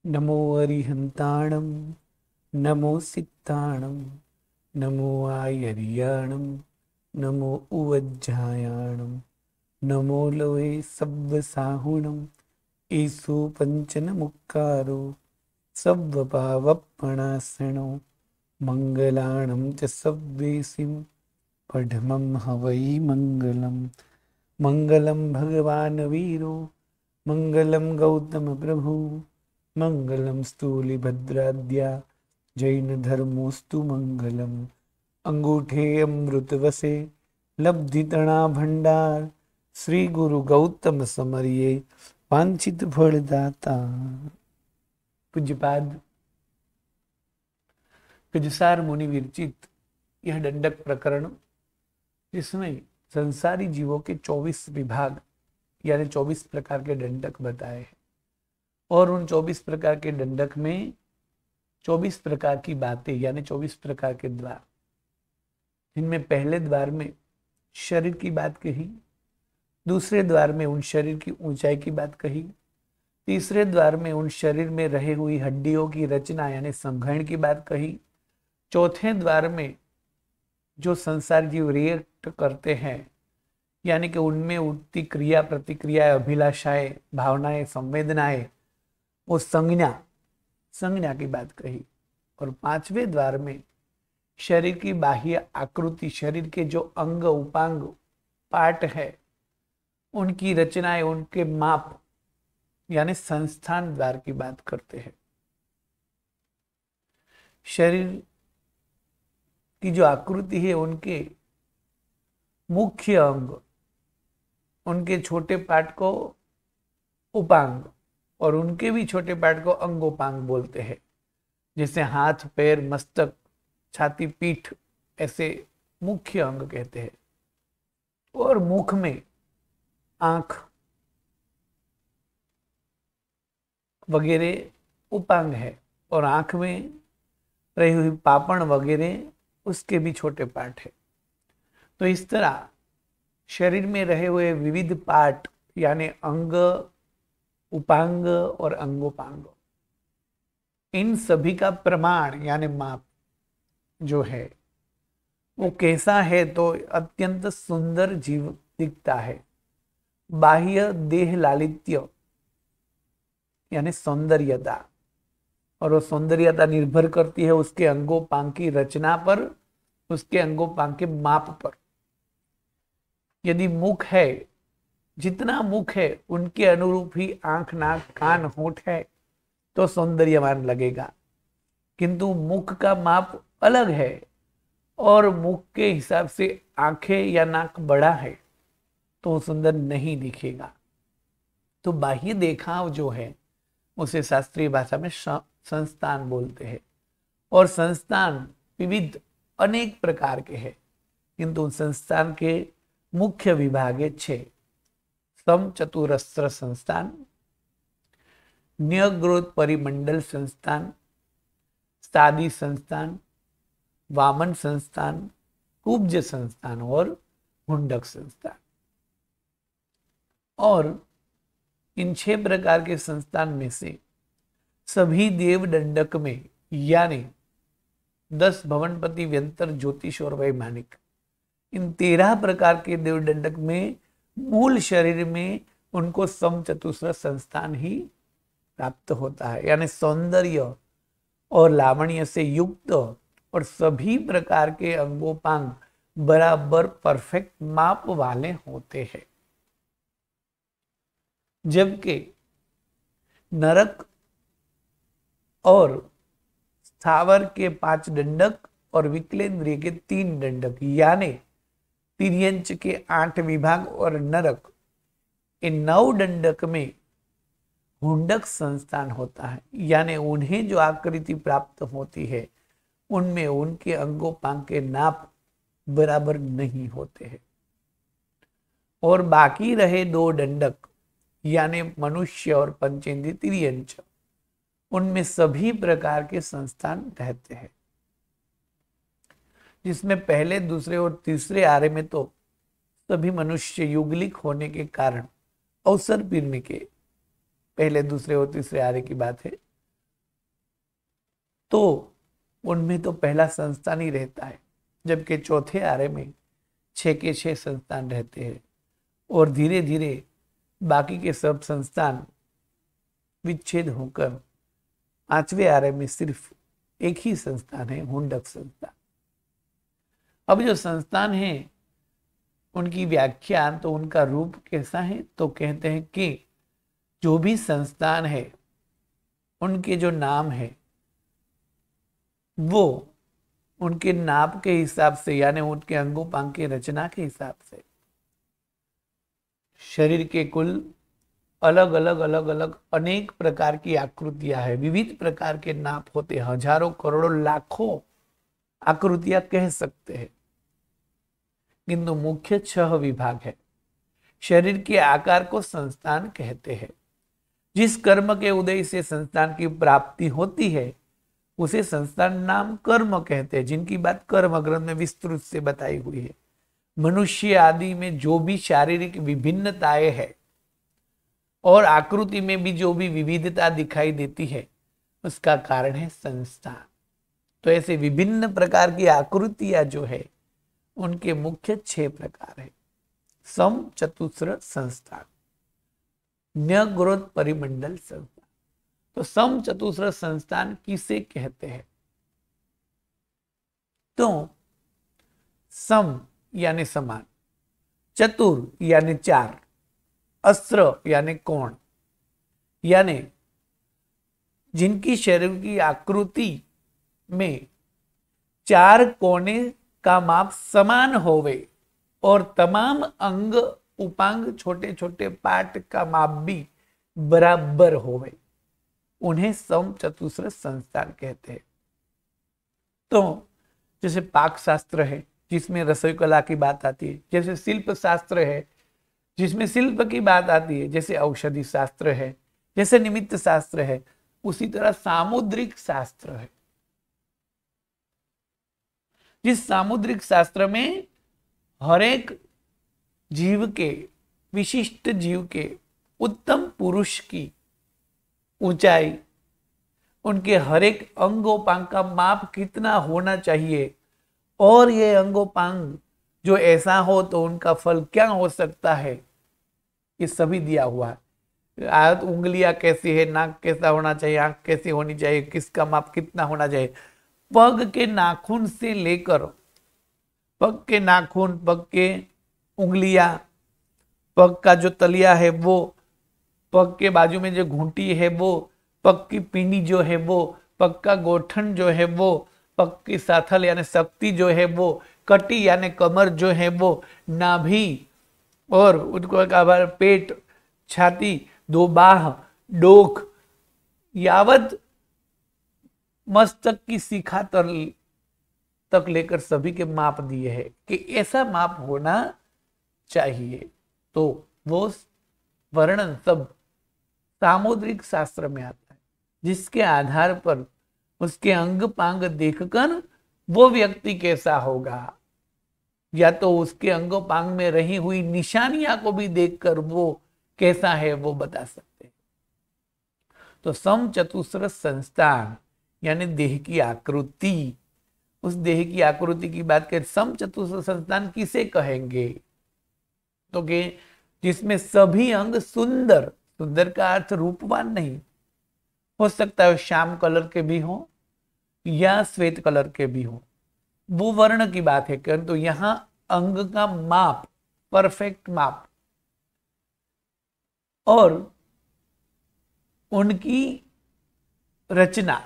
नमो अरिहंताणं नमो सित्ताणं नमो आयर्याणं नमो उवज्झायाणं नमो लोये सव्वसाहुणं ईसु पंचन मुक्कारो सव्वपावपणासनो मंगलाणं च सव्वेसिं पढमं हवै मंगलम् मंगलं भगवान् वीरो मंगलं गौतम प्रभु मंगलं स्थूलिभद्राद्या जैन धर्मोस्तु मंगलम् अंगूठे अमृत वसे लब्धितणा भंडार श्री गुरु गौतम समरिये वांछित फलदाता। पूज्यपाद गजसार मुनि विरचित यह दंडक प्रकरण, जिसमें संसारी जीवों के 24 विभाग यानी 24 प्रकार के दंडक बताए हैं और उन 24 प्रकार के दंडक में 24 प्रकार की बातें यानी 24 प्रकार के द्वार, जिनमें पहले द्वार में शरीर की बात कही, दूसरे द्वार में उन शरीर की ऊंचाई की बात कही, तीसरे द्वार में उन शरीर में रही हुई हड्डियों की रचना यानी संघर्ण की बात कही, चौथे द्वार में जो संसार जीव रिएक्ट करते हैं यानी कि उनमें उठती क्रिया प्रतिक्रिया अभिलाषाएं भावनाएं संवेदनाएं वो संज्ञा की बात कही, और पांचवें द्वार में शरीर की बाह्य आकृति, शरीर के जो अंग उपांग पार्ट है उनकी रचनाएं, उनके माप यानी संस्थान द्वार की बात करते हैं। शरीर की जो आकृति है उनके मुख्य अंग, उनके छोटे पार्ट को उपांग और उनके भी छोटे पार्ट को अंगोपांग बोलते हैं। जैसे हाथ, पैर, मस्तक, छाती, पीठ ऐसे मुख्य अंग कहते हैं। और मुख में आंख वगैरह उपांग है और आंख में रही हुई पापण वगैरह उसके भी छोटे पार्ट है। तो इस तरह शरीर में रहे हुए विविध पार्ट यानी अंग, उपांग और अंगोपांग, इन सभी का प्रमाण यानी माप जो है वो कैसा है, तो अत्यंत सुंदर जीव दिखता है। बाह्य देह लालित्य यानी सौंदर्यता, और वो सौंदर्यता निर्भर करती है उसके अंगोपांग की रचना पर, उसके अंगोपांग के माप पर। यदि मुख है, जितना मुख है उनके अनुरूप ही आंख, नाक, कान, होंठ है तो सौंदर्यवान लगेगा। किंतु मुख का माप अलग है और मुख के हिसाब से आंखें या नाक बड़ा है तो सुंदर नहीं दिखेगा। तो बाह्य देखाव जो है उसे शास्त्रीय भाषा में संस्थान बोलते हैं, और संस्थान विविध अनेक प्रकार के हैं, किंतु संस्थान के मुख्य विभाग है 6। समचतुरस्र संस्थान, न्यग्रोध परिमंडल संस्थान, सादी संस्थान, वामन संस्थान, कुब्ज संस्थान और हुंडक संस्थान। और इन 6 प्रकार के संस्थान में से सभी देव दंडक में यानी 10 भवनपति, व्यंतर, ज्योतिष और वैमानिक, इन 13 प्रकार के देव दंडक में मूल शरीर में उनको समचतुस्र संस्थान ही प्राप्त होता है, यानी सौंदर्य और लावण्य से युक्त और सभी प्रकार के अंगोपांग बराबर परफेक्ट माप वाले होते हैं। जबकि नरक और स्थावर के 5 दंडक और विकलेंद्रिय के 3 दंडक यानी तिर्यंच के 8 विभाग और नरक, इन 9 दंडक में हुंडक संस्थान होता है, यानी उन्हें जो आकृति प्राप्त होती है उनमें उनके अंगोपांग के नाप बराबर नहीं होते हैं। और बाकी रहे 2 दंडक यानी मनुष्य और पंचेंद्रिय तिर्यंच, उनमें सभी प्रकार के संस्थान रहते हैं, जिसमें पहले, दूसरे और तीसरे आरे में तो सभी मनुष्य युगलिक होने के कारण अवसर पीरने के पहले, दूसरे और तीसरे आर्य की बात है, तो उनमें तो पहला संस्थान ही रहता है, जबकि चौथे आरे में 6 के 6 संस्थान रहते हैं और धीरे धीरे बाकी के सब संस्थान विच्छेद होकर 5वें आरे में सिर्फ एक ही संस्थान है, हुंडक संस्थान। अब जो संस्थान है उनकी व्याख्या, तो उनका रूप कैसा है, तो कहते हैं कि जो भी संस्थान है उनके जो नाम है वो उनके नाप के हिसाब से, यानी उनके अंगोपांग की रचना के हिसाब से शरीर के कुल अलग अलग अनेक प्रकार की आकृतियां है, विविध प्रकार के नाप होते, हजारों करोड़ों लाखों आकृतियां कह सकते हैं, किंतु मुख्य 6 विभाग है। शरीर के आकार को संस्थान कहते हैं। जिस कर्म के उदय से संस्थान की प्राप्ति होती है उसे संस्थान नाम कर्म कहते हैं, जिनकी बात कर्म ग्रंथ में विस्तृत से बताई हुई है। मनुष्य आदि में जो भी शारीरिक विभिन्नताएं है और आकृति में भी जो भी विविधता दिखाई देती है उसका कारण है संस्थान। तो ऐसे विभिन्न प्रकार की आकृतियां जो है उनके मुख्य 6 प्रकार है। सम चतुस्र संस्थान, न्यग्रोध परिमंडल संस्थान। तो सम चतुस्र संस्थान किसे कहते हैं, तो सम यानी समान, चतुर यानी 4, अस्त्र यानी कोण, यानी जिनकी शरीर की आकृति में 4 कोने का माप समान होवे और तमाम अंग उपांग छोटे छोटे पार्ट का माप भी बराबर होवे, उन्हें सम चतुस्र संस्थान कहते हैं। तो जैसे पाक शास्त्र है जिसमें रसोई कला की बात आती है, जैसे शिल्प शास्त्र है जिसमें शिल्प की बात आती है, जैसे औषधि शास्त्र है, जैसे निमित्त शास्त्र है, उसी तरह सामुद्रिक शास्त्र है। जिस सामुद्रिक शास्त्र में हर एक जीव के, विशिष्ट जीव के, उत्तम पुरुष की ऊंचाई, उनके हर एक अंगोपांग का माप कितना होना चाहिए और ये अंगोपांग जो ऐसा हो तो उनका फल क्या हो सकता है, ये सभी दिया हुआ है। उंगलियां कैसी है, नाक कैसा होना चाहिए, आंख कैसी होनी चाहिए, किसका माप कितना होना चाहिए, पग के नाखून से लेकर, पग के नाखून, पग के उंगलियां, पग का जो तलिया है वो, पग के बाजू में जो घूंटी है वो, पग की पिंडी जो है वो, पग का गोठन जो है वो, पग की साथल यानी शक्ति जो है वो, कटी यानी कमर जो है वो, नाभि और उनको पेट, छाती, 2 बाह, डोक, यावत मस्तक की शिखा तक लेकर सभी के माप दिए हैं कि ऐसा माप होना चाहिए। तो वो वर्णन सब सामुद्रिक शास्त्र में आता है, जिसके आधार पर उसके अंग पांग देखकर वो व्यक्ति कैसा होगा, या तो उसके अंग पांग में रही हुई निशानियां को भी देखकर वो कैसा है वो बता सकते हैं। तो सम चतुस्र संस्थान यानी देह की आकृति, उस देह की आकृति की बात करें, सम चतुस्र संस्थान किसे कहेंगे, तो कि जिसमें सभी अंग सुंदर, सुंदर का अर्थ रूपवान नहीं, हो सकता है श्याम कलर के भी हो या श्वेत कलर के भी हो, वो वर्ण की बात है। तो यहां अंग का माप, परफेक्ट माप, और उनकी रचना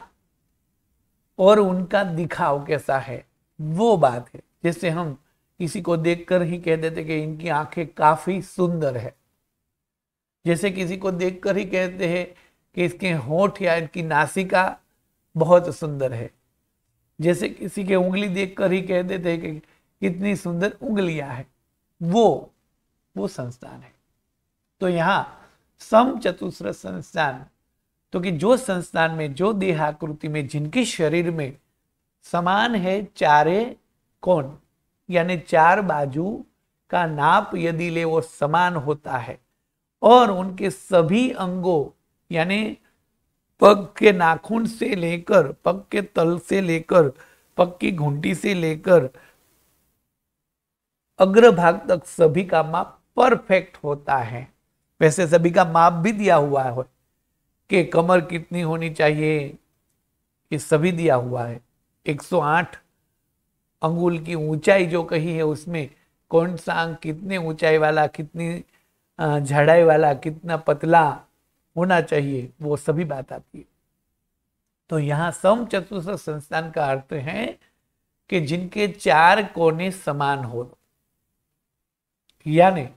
और उनका दिखाव कैसा है वो बात है। जैसे हम किसी को देखकर ही कह देते कि इनकी आंखें काफी सुंदर है, जैसे किसी को देखकर ही कहते हैं कि इसके होंठ या इनकी नासिका बहुत सुंदर है, जैसे किसी के उंगली देखकर ही कह देते हैं कि कितनी सुंदर उंगलियां हैं, वो संस्थान है। तो यहां सम चतुस्र संस्थान, तो कि जो संस्थान में, जो देहाकृति में, जिनके शरीर में समान है 4 कोण यानी 4 बाजू का नाप यदि ले वो समान होता है और उनके सभी अंगों यानी पग के नाखून से लेकर, पग के तल से लेकर, पग की घुंटी से लेकर अग्रभाग तक सभी का माप परफेक्ट होता है। वैसे सभी का माप भी दिया हुआ है कि कमर कितनी होनी चाहिए, ये सभी दिया हुआ है। 108 अंगुल की ऊंचाई जो कही है उसमें कौन सा अंग कितने ऊंचाई वाला, कितनी झाड़ाई वाला, कितना पतला होना चाहिए, वो सभी बात आती है। तो यहां समचतुर्स्र संस्थान का अर्थ है कि जिनके 4 कोने समान हो, यानी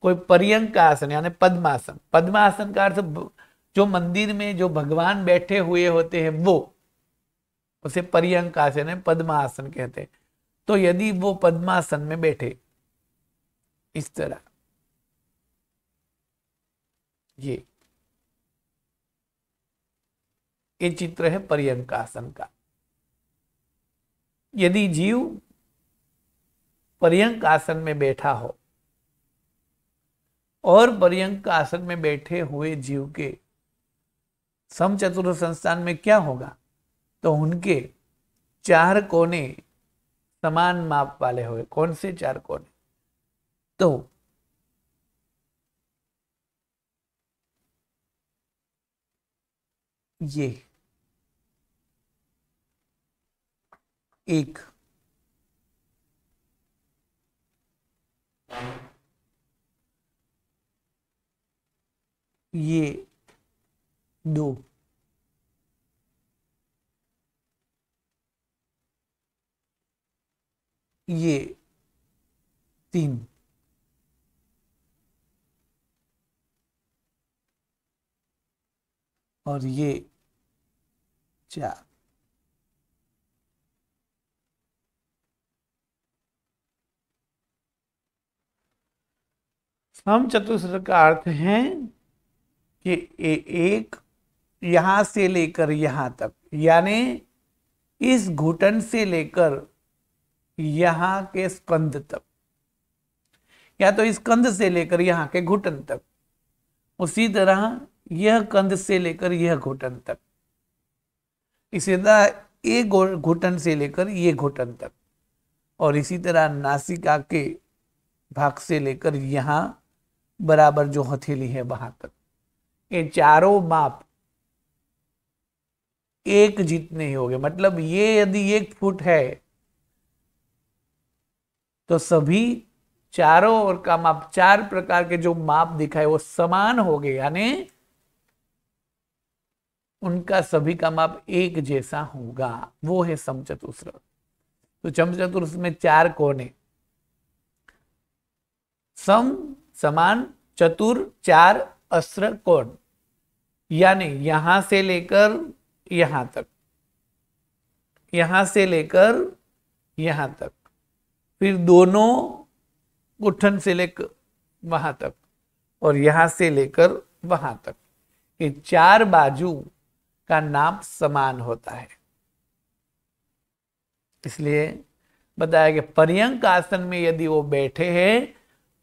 कोई पर्यंक आसन यानी पद्मासन। पद्मासन का अर्थ जो मंदिर में जो भगवान बैठे हुए होते हैं वो, उसे पर्यंक आसन है, पद्मासन कहते हैं। तो यदि वो पद्मासन में बैठे इस तरह, ये चित्र है पर्यंक आसन का। यदि जीव पर्यंक आसन में बैठा हो और पर्यंक आसन में बैठे हुए जीव के समचतुर्स्र संस्थान में क्या होगा, तो उनके 4 कोने समान माप वाले हुए। कौन से 4 कोने, तो ये एक, ये 2, ये 3, और ये 4। समचतुर्स्र का अर्थ है कि एक यहां से लेकर यहां तक, यानी इस घुटन से लेकर यहां के स्कंध तक, या तो इस कंध से लेकर यहां के घुटन तक, उसी तरह यह कंध से लेकर यह घुटन तक, इसी तरह एक घुटन से लेकर ये घुटन तक, और इसी तरह नासिका के भाग से लेकर यहां बराबर जो हथेली है वहां तक। ये चारों माप एक जितने ही हो गए। मतलब ये यदि 1 फुट है तो सभी चारों ओर का माप, 4 प्रकार के जो माप दिखाए वो समान हो गए, यानी उनका सभी का माप एक जैसा होगा। वो है समचतुर्स्र। तो समचतुर्स्र में 4 कोने, सम समान, चतुर 4 अस्र कोण, यानी यहां से लेकर यहां तक, यहां से लेकर यहां तक, फिर दोनों घुटन से लेकर वहां तक, और यहां से लेकर वहां तक। ये 4 बाजू का नाप समान होता है। इसलिए बताया कि पर्यंक आसन में यदि वो बैठे हैं,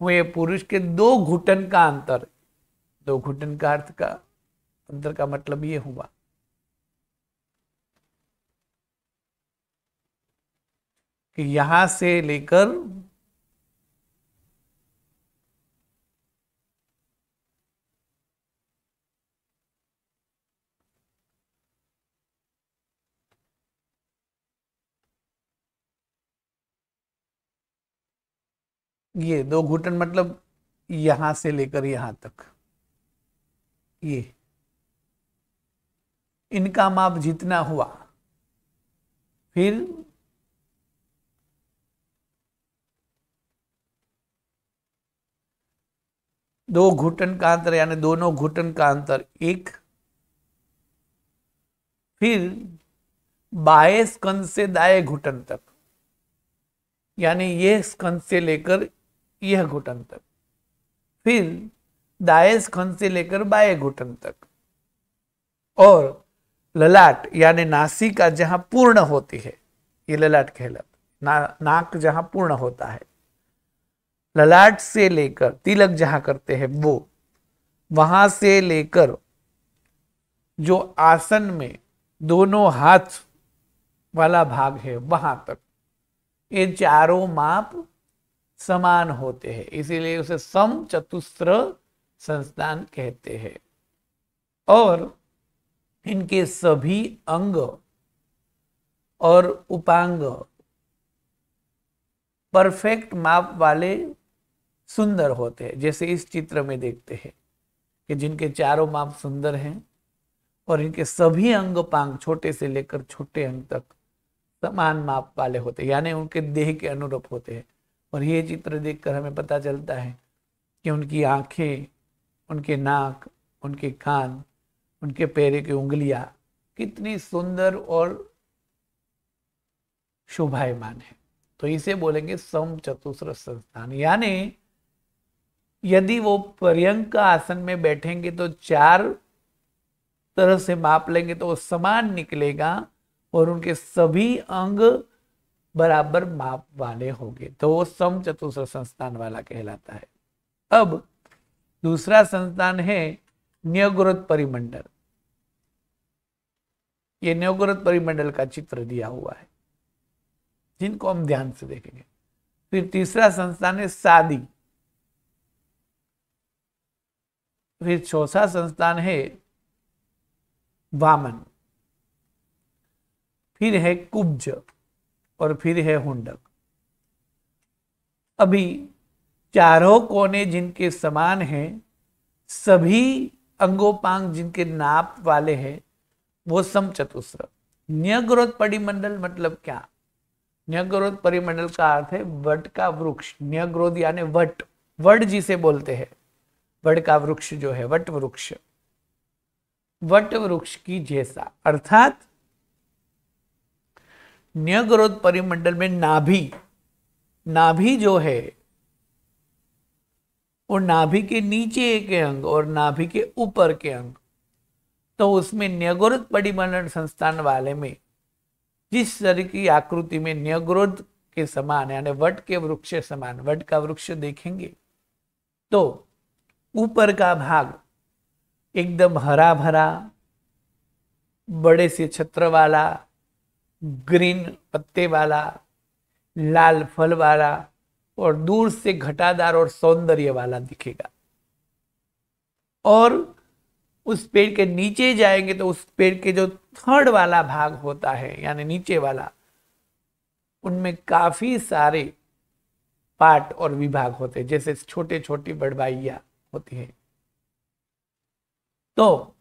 वे पुरुष के 2 घुटन का अंतर, 2 घुटन का अर्थ का अंतर का मतलब ये हुआ कि यहां से लेकर ये 2 घुटन, मतलब यहां से लेकर यहां तक, ये इनका माप जितना हुआ, फिर दो घुटन का अंतर यानी दोनों घुटन का अंतर 1, फिर बाएं स्कंध से दाएं घुटन तक, यानी यह स्कंध से लेकर यह घुटन तक, फिर दाएं स्कंध से लेकर बाएं घुटन तक, और ललाट यानी नासिका जहां पूर्ण होती है, ये ललाट कहलाता, नाक जहां पूर्ण होता है, ललाट से लेकर तिलक जहां करते हैं वो, वहां से लेकर जो आसन में दोनों हाथ वाला भाग है वहां तक, ये चारों माप समान होते हैं, इसीलिए उसे समचतुस्र संस्थान कहते हैं। और इनके सभी अंग और उपांग परफेक्ट माप वाले सुंदर होते हैं। जैसे इस चित्र में देखते हैं कि जिनके चारों माप सुंदर हैं और इनके सभी अंग पांग छोटे से लेकर छोटे अंग तक समान माप वाले होते हैं, यानी उनके देह के अनुरूप होते हैं। और ये चित्र देखकर हमें पता चलता है कि उनकी आंखें, उनके नाक, उनके कान, उनके पैर की उंगलियां कितनी सुंदर और शोभायमान है। तो इसे बोलेंगे समचतुस्र संस्थान। यानी यदि वो पर्यंक आसन में बैठेंगे तो चार तरह से माप लेंगे तो वो समान निकलेगा और उनके सभी अंग बराबर माप वाले होंगे, तो वो समचतुस्र संस्थान वाला कहलाता है। अब दूसरा संस्थान है न्यग्रोध परिमंडल। ये न्यग्रोध परिमंडल का चित्र दिया हुआ है, जिनको हम ध्यान से देखेंगे। फिर तीसरा संस्थान है सादी। फिर चौथा संस्थान है वामन, फिर है कुब्ज और फिर है हुंडक। अभी चारों कोने जिनके समान हैं, सभी अंगोपांग जिनके नाप वाले हैं, वो समचतुस्र। न्यग्रोध परिमंडल मतलब क्या? न्यग्रोध परिमंडल का अर्थ है वट का वृक्ष। न्यग्रोध यानी वट, वट जिसे बोलते हैं, वट का वृक्ष जो है वट वृक्ष, वट वृक्ष की जैसा। अर्थात न्यग्रोध परिमंडल में नाभि, नाभि जो है और नाभि के नीचे के अंग और नाभि के ऊपर के अंग, तो उसमें न्यग्रोध परिमंडल संस्थान वाले में जिस तरह की आकृति में न्यग्रोध के समान यानी वट के वृक्ष समान, वट का वृक्ष देखेंगे तो ऊपर का भाग एकदम हरा भरा, बड़े से छत्र वाला, ग्रीन पत्ते वाला, लाल फल वाला और दूर से घटादार और सौंदर्य वाला दिखेगा। और उस पेड़ के नीचे जाएंगे तो उस पेड़ के जो थर्ड वाला भाग होता है यानी नीचे वाला, उनमें काफी सारे पार्ट और विभाग होते हैं, जैसे छोटे छोटी बड़बाइयां होती है। तो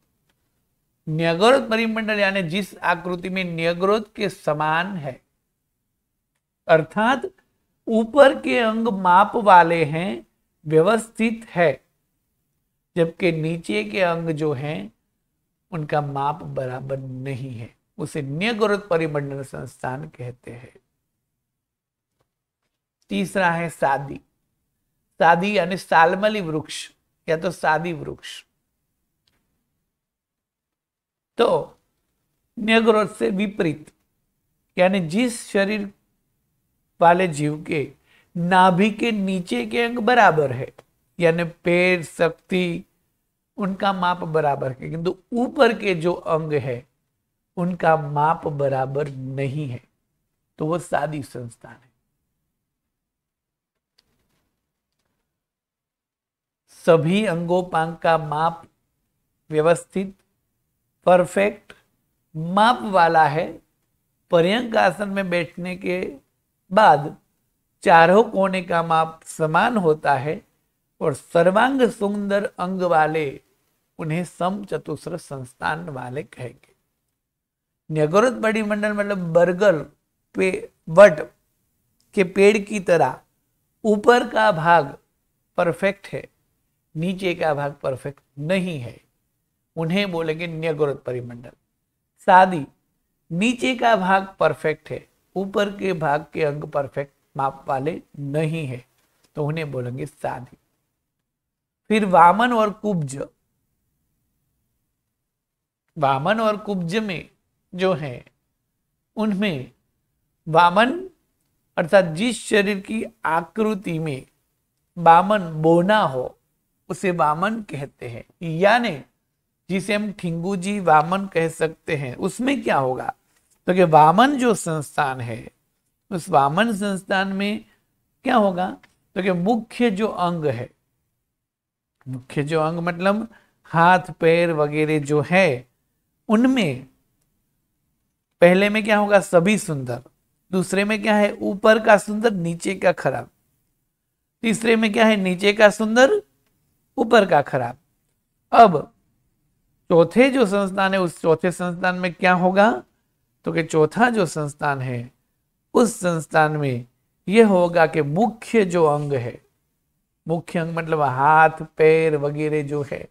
न्यग्रोध परिमंडल यानी जिस आकृति में न्यग्रोध के समान है, अर्थात ऊपर के अंग माप वाले हैं, व्यवस्थित है, जबकि नीचे के अंग जो हैं उनका माप बराबर नहीं है, उसे न्यग्रोध परिमंडल संस्थान कहते हैं। तीसरा है सादी। सादी यानी सालमली वृक्ष या तो सादी वृक्ष। तो न्यग्रोध से विपरीत यानी जिस शरीर वाले जीव के नाभि के नीचे के अंग बराबर है, यानी पैर, शक्ति, उनका माप बराबर है, किंतु ऊपर के जो अंग है उनका माप बराबर नहीं है, तो वो सादी संस्थान है। सभी अंगोपांग का माप व्यवस्थित, परफेक्ट माप वाला है। पर्यंक आसन में बैठने के बाद चारों कोने का माप समान होता है और सर्वांग सुंदर अंग वाले उन्हें समचतुस्र संस्थान वाले कहेंगे। न्यग्रोध परिमंडल मतलब बरगद पे वट के पेड़ की तरह ऊपर का भाग परफेक्ट है, नीचे का भाग परफेक्ट नहीं है, उन्हें बोलेंगे न्यग्रोध परिमंडल। सादी, नीचे का भाग परफेक्ट है, ऊपर के भाग के अंग परफेक्ट माप वाले नहीं है, तो उन्हें बोलेंगे सादी। फिर वामन और कुब्ज। वामन और कुब्ज में जो है उनमें वामन अर्थात जिस शरीर की आकृति में वामन बोना हो उसे वामन कहते हैं। यानी जिसे हम ठिंगुजी वामन कह सकते हैं, उसमें क्या होगा? तो कि वामन जो संस्थान है, उस वामन संस्थान में क्या होगा? तो कि मुख्य जो अंग है, मुख्य जो अंग मतलब हाथ पैर वगैरह जो है, उनमें पहले में क्या होगा? सभी सुंदर। दूसरे में क्या है? ऊपर का सुंदर नीचे का खराब। तीसरे में क्या है? नीचे का सुंदर ऊपर का खराब। अब चौथे जो संस्थान है, उस चौथे संस्थान में क्या होगा? तो कि चौथा जो संस्थान है, उस संस्थान में यह होगा कि मुख्य जो अंग है, मुख्य अंग मतलब हाथ पैर वगैरह जो है,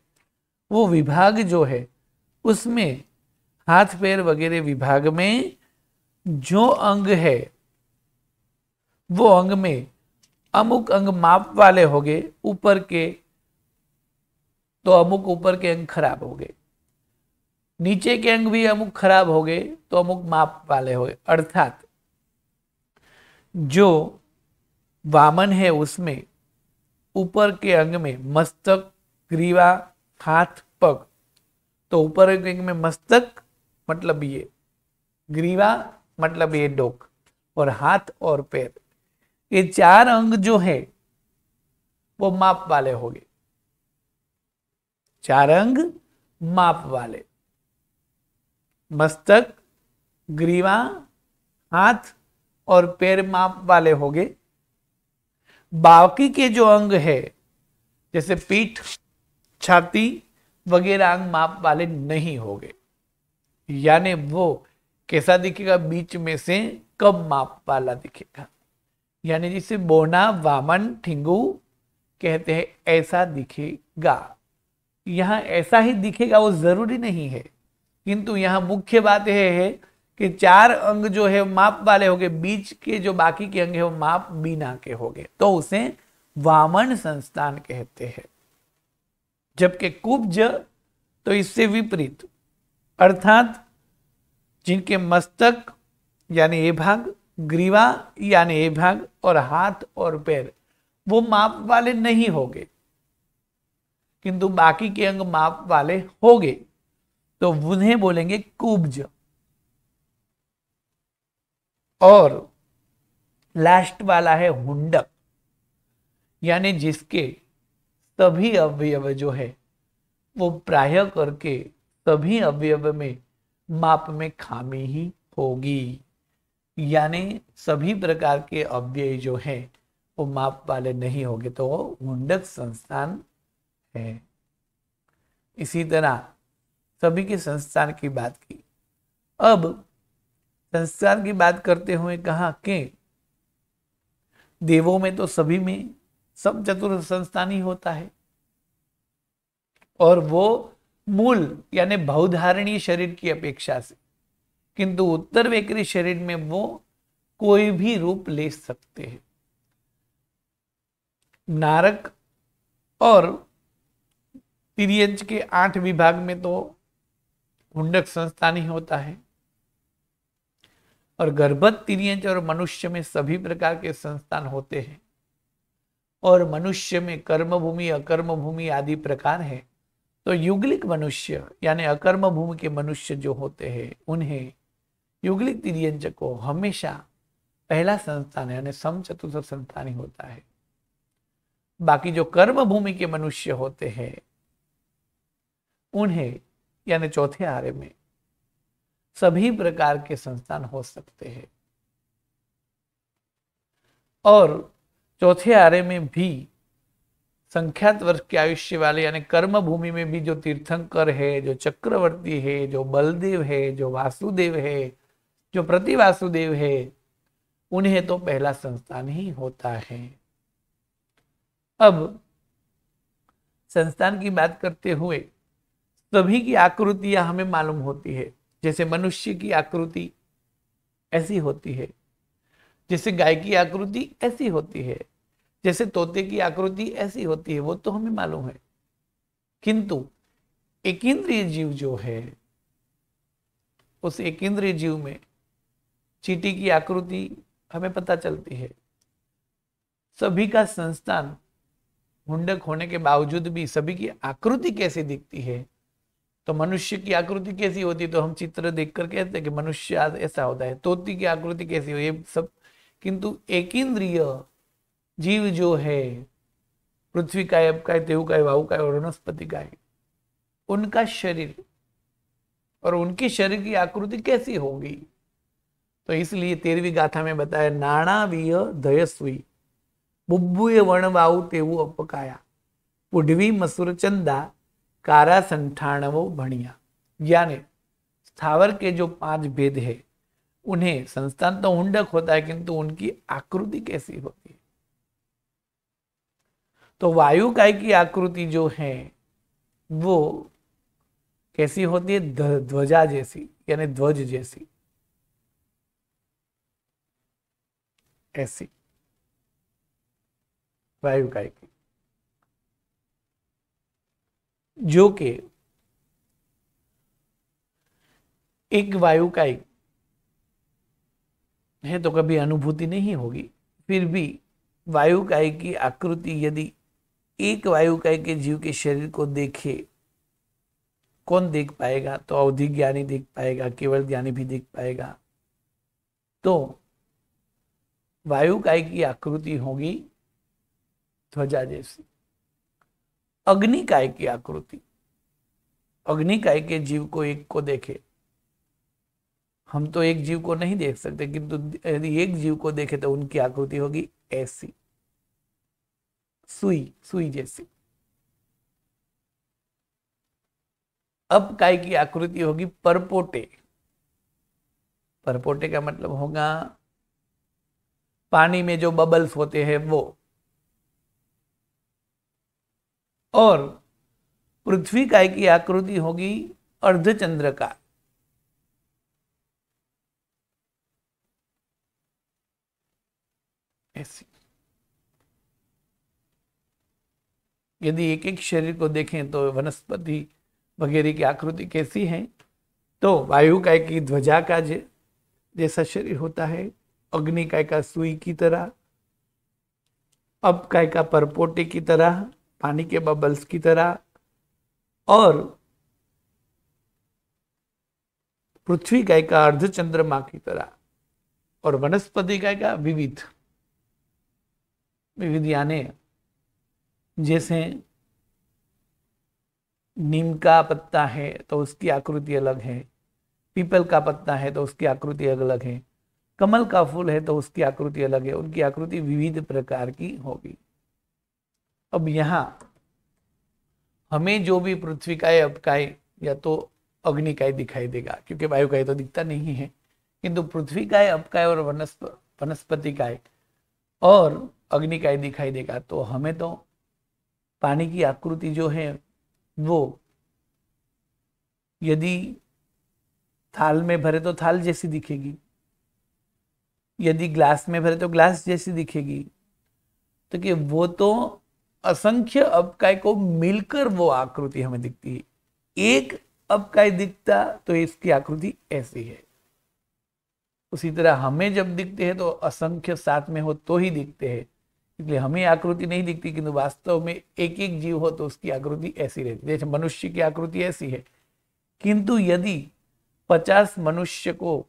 वो विभाग जो है, उसमें हाथ पैर वगैरह विभाग में जो अंग है, वो अंग में अमुक अंग माप वाले हो गए ऊपर के, तो अमुक ऊपर के अंग खराब हो गए। नीचे के अंग भी अमुक खराब हो गए तो अमुक माप वाले हो गए। अर्थात जो वामन है उसमें ऊपर के अंग में मस्तक, ग्रीवा, हाथ, पग, तो ऊपर के अंग में मस्तक मतलब ये, ग्रीवा मतलब ये डोक, और हाथ और पैर, ये चार अंग जो है वो माप वाले हो गए। चार अंग माप वाले, मस्तक, ग्रीवा, हाथ और पैर माप वाले हो गए। बाकी के जो अंग है जैसे पीठ, छाती वगैरह अंग माप वाले नहीं हो गए। यानी वो कैसा दिखेगा? बीच में से कब माप वाला दिखेगा, यानी जिसे बोना वामन ठिंगु कहते हैं, ऐसा दिखेगा। यहां ऐसा ही दिखेगा वो जरूरी नहीं है, किंतु यहां मुख्य बात यह है कि चार अंग जो है माप वाले हो गए, बीच के जो बाकी के अंग है वो माप बिना के हो गए, तो उसे वामन संस्थान कहते हैं। जबकि कुब्ज तो इससे विपरीत, अर्थात जिनके मस्तक यानी ये भाग, ग्रीवा यानी ये भाग और हाथ और पैर वो माप वाले नहीं हो गए, किंतु बाकी के अंग माप वाले हो गए, तो उन्हें बोलेंगे कुब्ज। और लास्ट वाला है हुंडक, यानी जिसके सभी अवयव जो है वो प्राय करके सभी अवयव में माप में खामी ही होगी, यानी सभी प्रकार के अव्यय जो है वो माप वाले नहीं होंगे, तो वो हुंडक संस्थान है। इसी तरह सभी के संस्थान की बात की। अब संस्थान की बात करते हुए कहा कि देवों में तो सभी में सब चतुर्थ संस्थान ही होता है, और वो मूल यानी बहुधारणीय शरीर की अपेक्षा से, किंतु उत्तर वेकरी शरीर में वो कोई भी रूप ले सकते हैं। नारक और तिर्यंच के 8 विभाग में तो हुंडक संस्थान ही होता है, और गर्भस्थ, तिर्यंच और मनुष्य में सभी प्रकार के संस्थान होते हैं, और मनुष्य में कर्म भूमि, अकर्म भूमि आदि प्रकार है। तो युगलिक मनुष्य यानी अकर्म भूमि के मनुष्य जो होते हैं, उन्हें युगलिक तिर्यंच को हमेशा पहला संस्थान यानी समचतुर्थ संस्थान ही होता है। बाकी जो कर्म भूमि के मनुष्य होते हैं उन्हें यानी चौथे आरे में सभी प्रकार के संस्थान हो सकते हैं, और चौथे आरे में भी संख्यात वर्ष के आयुष्य वाले यानी कर्म भूमि में भी जो तीर्थंकर है, जो चक्रवर्ती है, जो बलदेव है, जो वासुदेव है, जो प्रतिवासुदेव है, उन्हें तो पहला संस्थान ही होता है। अब संस्थान की बात करते हुए सभी की आकृतियां हमें मालूम होती है। जैसे मनुष्य की आकृति ऐसी होती है, जैसे गाय की आकृति ऐसी होती है, जैसे तोते की आकृति ऐसी होती है, वो तो हमें मालूम है। किंतु एकेंद्रिय जीव जो है, उस एकेंद्रिय जीव में चींटी की आकृति हमें पता चलती है। सभी का संस्थान हुंडक होने के बावजूद भी सभी की आकृति कैसे दिखती है, तो मनुष्य की आकृति कैसी होती है, तो हम चित्र देखकर कहते हैं कि मनुष्य ऐसा होता है, तोती की आकृति कैसी हो, ये सब। किंतु एकेंद्रिय जीव जो है, पृथ्वी काय, अब काय, तेऊ काय, वायु काय और वनस्पति काय, उनका शरीर और उनके शरीर की आकृति कैसी होगी। तो इसलिए 13वीं गाथा में बताया, नाणावीय धयस्वी बुब्बुय वणवाऊ तेऊ अपकाया पुढवी मसूर चंदा कारा संठाणवो भणिया। यानी स्थावर के जो 5 भेद है, उन्हें संस्थान तो हुंडक होता है, किंतु उनकी आकृति कैसी होती है। तो वायुकाय की आकृति जो है वो कैसी होती है, ध्वजा जैसी, यानी ध्वज जैसी, ऐसी वायुकाय की, जो कि एक वायुकाय है तो कभी अनुभूति नहीं होगी। फिर भी वायुकाय की आकृति यदि एक वायुकाय के जीव के शरीर को देखे, कौन देख पाएगा, तो अवधि ज्ञानी देख पाएगा, केवल ज्ञानी भी देख पाएगा। तो वायुकाय की आकृति होगी ध्वजा जैसी। अग्निकाय की आकृति, अग्निकाय के जीव को एक को देखे, हम तो एक जीव को नहीं देख सकते, किंतु यदि एक जीव को देखे तो उनकी आकृति होगी ऐसी, सुई, सुई जैसी। अपकाय की आकृति होगी परपोटे। परपोटे का मतलब होगा पानी में जो बबल्स होते हैं वो। और पृथ्वी काय की आकृति होगी अर्धचंद्रका। ऐसी यदि एक एक शरीर को देखें तो वनस्पति वगैरह की आकृति कैसी है, तो वायुकाय की ध्वजा का जैसा शरीर होता है, अग्निकाय का सुई की तरह, अपकाय का परपोटे की तरह, पानी के बबल्स की तरह, और पृथ्वी काय का अर्धचंद्रमा की तरह, और वनस्पति काय का विविध। विविध यानी जैसे नीम का पत्ता है तो उसकी आकृति अलग है, पीपल का पत्ता है तो उसकी आकृति अलग है, कमल का फूल है तो उसकी आकृति अलग है, उनकी आकृति विविध प्रकार की होगी। अब यहां हमें जो भी पृथ्वी काय, अपकाय या तो अग्निकाय दिखाई देगा, क्योंकि वायुकाय तो दिखता नहीं है, किंतु पृथ्वी काय, अपकाय और वनस्पति काय और अग्निकाय दिखाई देगा। तो हमें तो पानी की आकृति जो है वो यदि थाल में भरे तो थाल जैसी दिखेगी, यदि ग्लास में भरे तो ग्लास जैसी दिखेगी। तो कि वो तो असंख्य अपकाय को मिलकर वो आकृति हमें दिखती है। एक अपकाय दिखता तो इसकी आकृति ऐसी है। उसी तरह हमें जब दिखते हैं तो असंख्य साथ में हो तो ही दिखते हैं, इसलिए हमें आकृति नहीं दिखती, किंतु वास्तव में एक एक जीव हो तो उसकी आकृति ऐसी रहती है। जैसे मनुष्य की आकृति ऐसी है, किंतु यदि 50 मनुष्य को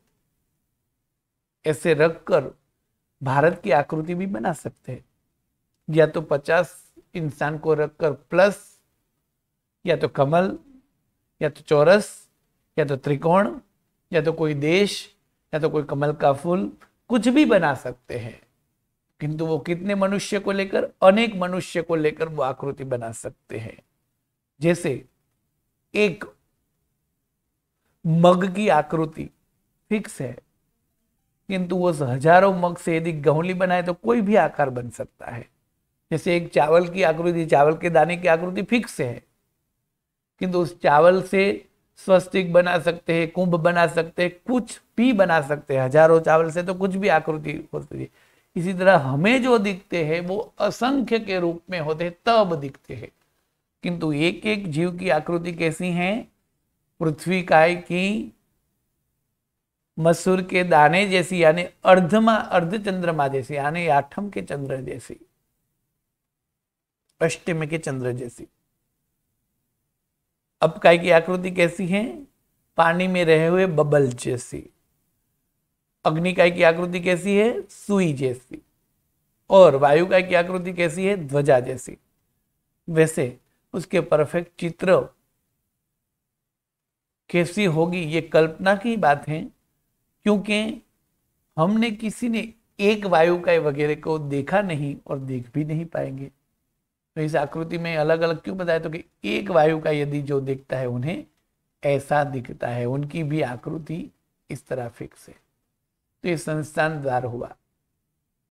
ऐसे रखकर भारत की आकृति भी बना सकते हैं, या तो 50 इंसान को रखकर प्लस या तो कमल, या तो चौरस, या तो त्रिकोण, या तो कोई देश, या तो कोई कमल का फूल, कुछ भी बना सकते हैं। किंतु वो कितने मनुष्य को लेकर, अनेक मनुष्य को लेकर वो आकृति बना सकते हैं। जैसे एक मग की आकृति फिक्स है, किंतु वो हजारों मग से यदि गहुली बनाए तो कोई भी आकार बन सकता है। जैसे एक चावल की आकृति, चावल के दाने की आकृति फिक्स है, किंतु उस चावल से स्वस्तिक बना सकते हैं, कुंभ बना सकते हैं, कुछ भी बना सकते हैं। हजारों चावल से तो कुछ भी आकृति होती है। इसी तरह हमें जो दिखते हैं वो असंख्य के रूप में होते हैं, तब दिखते हैं। किंतु एक एक जीव की आकृति कैसी है, पृथ्वी काय की मसूर के दाने जैसी, यानी अर्ध चंद्रमा जैसी, यानी 8वें के चंद्र जैसी, 8वें के चंद्र जैसी। अपकाय की आकृति कैसी है? पानी में रहे हुए बबल जैसी। अग्निकाय की आकृति कैसी है? सुई जैसी। और वायुकाय की आकृति कैसी है? ध्वजा जैसी। वैसे उसके परफेक्ट चित्र कैसी होगी ये कल्पना की बात है, क्योंकि हमने किसी ने एक वायुकाय वगैरह को देखा नहीं और देख भी नहीं पाएंगे। तो इस आकृति में अलग अलग क्यों बताया? तो कि एक वायुकाय यदि जो देखता है उन्हें ऐसा दिखता है, उनकी भी आकृति इस तरह फिक्स है। तो ये संस्थान द्वार हुआ।